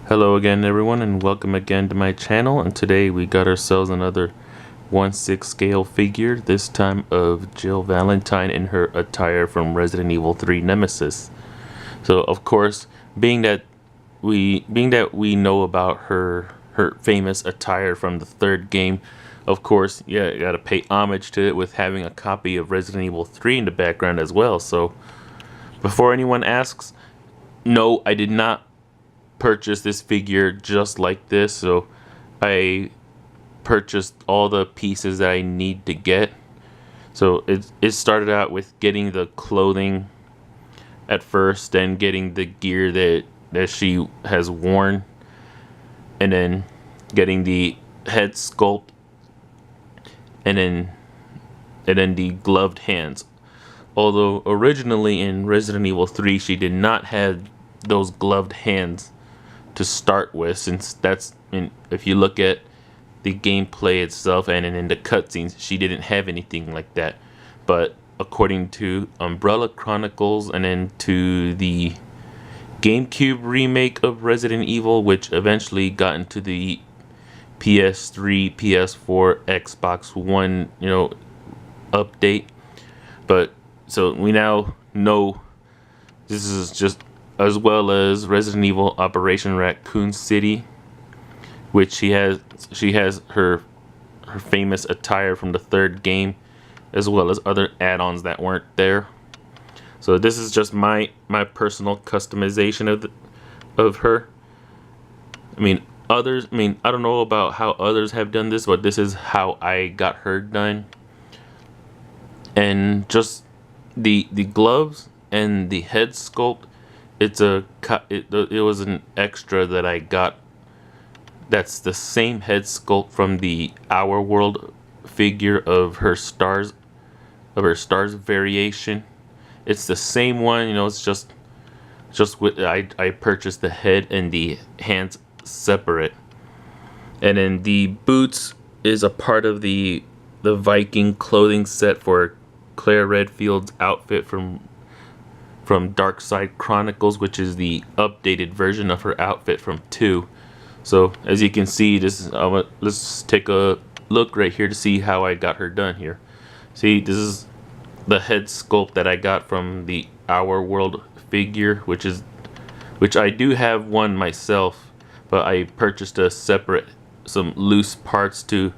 Hello again everyone, and welcome again to my channel. And today we got ourselves another 1/6 scale figure, this time of Jill Valentine in her attire from Resident Evil 3 Nemesis. So of course, being that we know about her famous attire from the third game, of course, yeah, you gotta pay homage to it with having a copy of Resident Evil 3 in the background as well. So before anyone asks, no, I did not purchase this figure just like this. So I purchased all the pieces that I need to get. So it started out with getting the clothing at first, then getting the gear that she has worn, and then getting the head sculpt, and then the gloved hands. Although originally in Resident Evil 3 she did not have those gloved hands to start with, since if you look at the gameplay itself and in the cutscenes, she didn't have anything like that. But according to Umbrella Chronicles and then to the GameCube remake of Resident Evil, which eventually got into the PS3, PS4, Xbox One, update. But so we now know this is just, as well as Resident Evil Operation Raccoon City, which she has her famous attire from the third game, as well as other add-ons that weren't there. So this is just my personal customization of her. I don't know about how others have done this, but this is how I got her done. And just the gloves and the head sculpt, it was an extra that I got. That's the same head sculpt from the Our World figure of her stars variation. It's the same one, it's just with I purchased the head and the hands separate. And then the boots is a part of the Viking clothing set for Claire Redfield's outfit from Dark Side Chronicles, which is the updated version of her outfit from 2. So as you can see, let's take a look right here to see how I got her done here. See, this is the head sculpt that I got from the Our World figure, which I do have one myself, but I purchased some loose parts to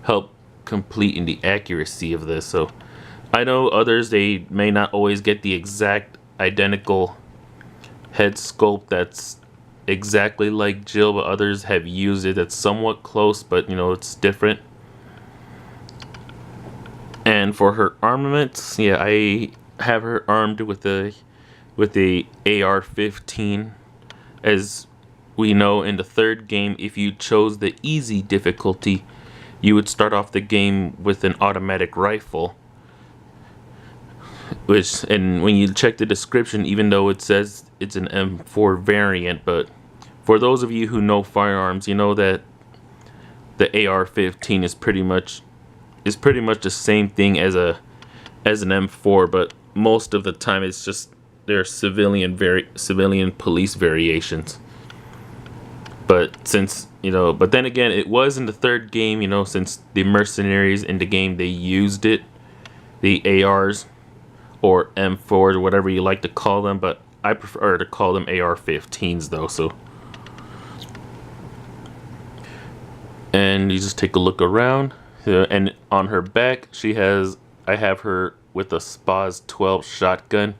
help complete in the accuracy of this. So I know others, they may not always get the exact identical head sculpt that's exactly like Jill, but others have used it that's somewhat close, but it's different. And for her armaments, yeah, I have her armed with a AR-15. As we know, in the third game, if you chose the easy difficulty, you would start off the game with an automatic rifle. And when you check the description, even though it says it's an M4 variant, but for those of you who know firearms, you know that the AR-15 is pretty much the same thing as an M4, but most of the time it's just their civilian police variations. But but then again, it was in the third game, since the mercenaries in the game, they used it, the ARs or M4s or whatever you like to call them, but I prefer to call them AR-15s though. So, and you just take a look around, and on her back I have her with a SPAS 12 shotgun.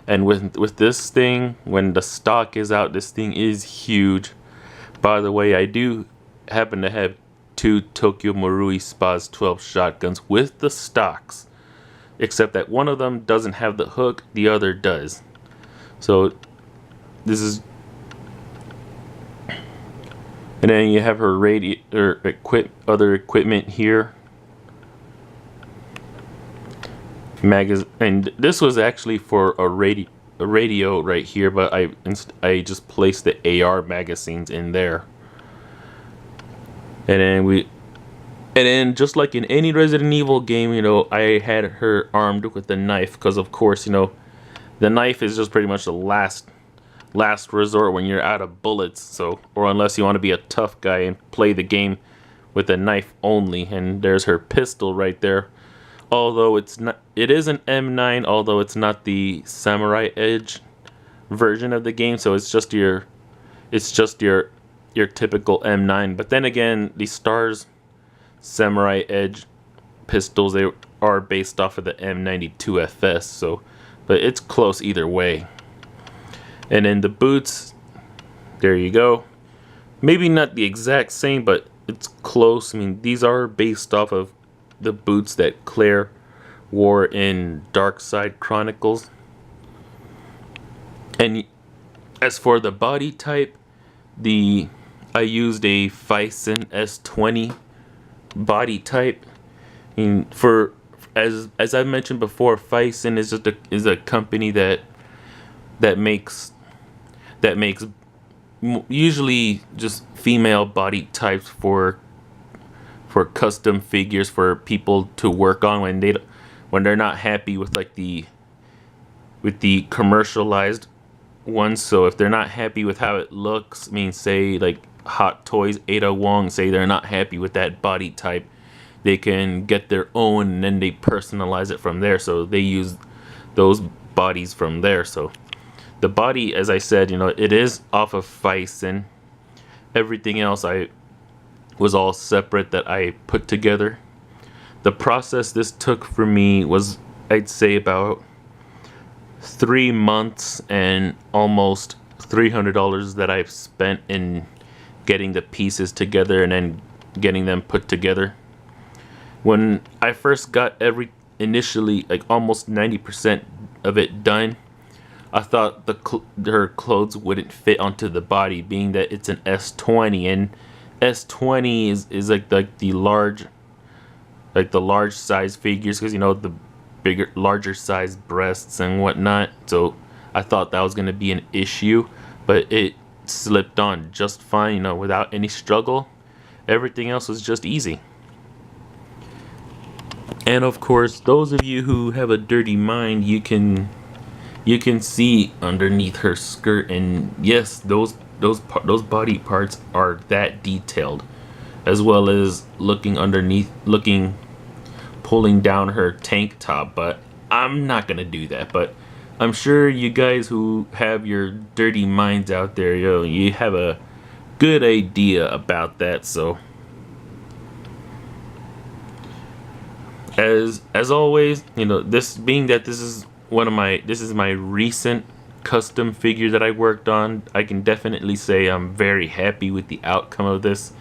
And with this thing, when the stock is out, this thing is huge. By the way, I do happen to have 2 Tokyo Marui SPAS 12 shotguns with the stocks, except that one of them doesn't have the hook, the other does. So this is, and then you have her other equipment here. And this was actually for a radio right here, but I just placed the AR magazines in there. And then just like in any Resident Evil game, I had her armed with the knife, because of course, the knife is just pretty much the last last resort when you're out of bullets. So, or unless you want to be a tough guy and play the game with a knife only. And there's her pistol right there. Although it's not, it is an M9. Although it's not the Samurai Edge version of the game. So it's just your typical M9. But then again, the Stars Samurai Edge pistols, they are based off of the M92 FS. So, but it's close either way. And then the boots, there you go. Maybe not the exact same, but it's close. I mean, these are based off of the boots that Claire wore in Dark Side Chronicles. And as for the body type, I used a Fison S20 body type. I mean, for as I mentioned before, Fison is just a company that makes usually just female body types for custom figures for people to work on when they're not happy with like the commercialized ones. So if they're not happy with how it looks, I mean, say like Hot Toys Ada Wong, say they're not happy with that body type, they can get their own and then they personalize it from there. So they use those bodies from there. So the body, as I said, you know, it is off of Fison. Everything else was all separate that I put together. The process this took for me was, I'd say, about 3 months and almost $300 that I've spent in getting the pieces together and then getting them put together. When I first got initially like almost 90% of it done, I thought her clothes wouldn't fit onto the body, being that it's an S20, and S20 is like the large size figures, because you know the larger size breasts and whatnot. So I thought that was gonna be an issue, but it slipped on just fine, you know, without any struggle. Everything else was just easy. And of course, those of you who have a dirty mind, you can see underneath her skirt, and yes, those body parts are that detailed, as well as pulling down her tank top. But I'm not gonna do that. But I'm sure you guys who have your dirty minds out there, you have a good idea about that. So as always, you know, this is my recent custom figure that I worked on, I can definitely say I'm very happy with the outcome of this,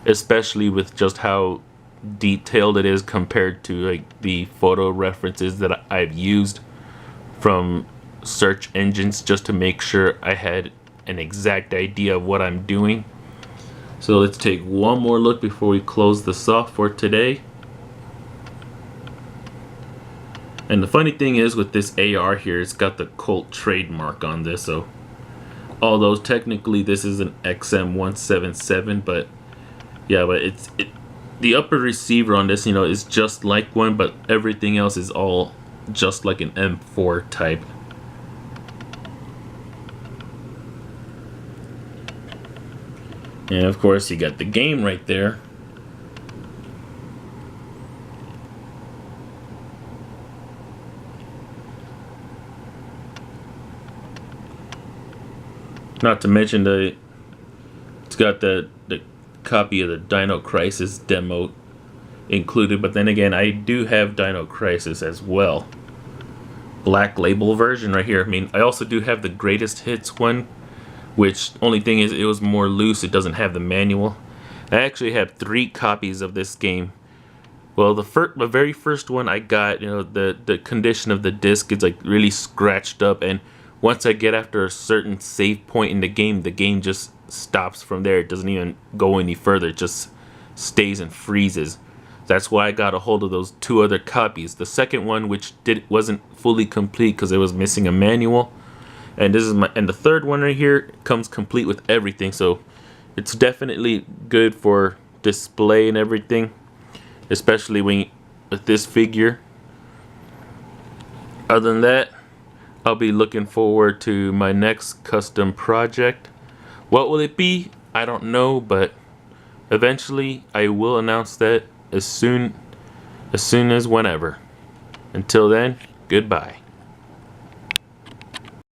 especially with just how detailed it is compared to like the photo references that I've used from search engines just to make sure I had an exact idea of what I'm doing. So let's take one more look before we close this off for today. And the funny thing is with this AR here, it's got the Colt trademark on this. So although technically this is an XM177, but yeah, but the upper receiver on this, you know, is just like one, but everything else is all just like an M4 type. And of course you got the game right there. Not to mention it's got the copy of the Dino Crisis demo included, but then again, I do have Dino Crisis as well. Black label version right here. I mean, I also do have the Greatest Hits one, which only thing is it was more loose. It doesn't have the manual. I actually have 3 copies of this game. Well, the very first one I got, you know, the condition of the disc is like really scratched up, and once I get after a certain save point in the game just stops from there. It doesn't even go any further. It just stays and freezes. That's why I got a hold of those 2 other copies. The second one, which wasn't fully complete because it was missing a manual, and the third one right here comes complete with everything. So it's definitely good for display and everything, especially with this figure. Other than that, I'll be looking forward to my next custom project. What will it be? I don't know, but eventually I will announce that as soon as whenever. Until then, goodbye.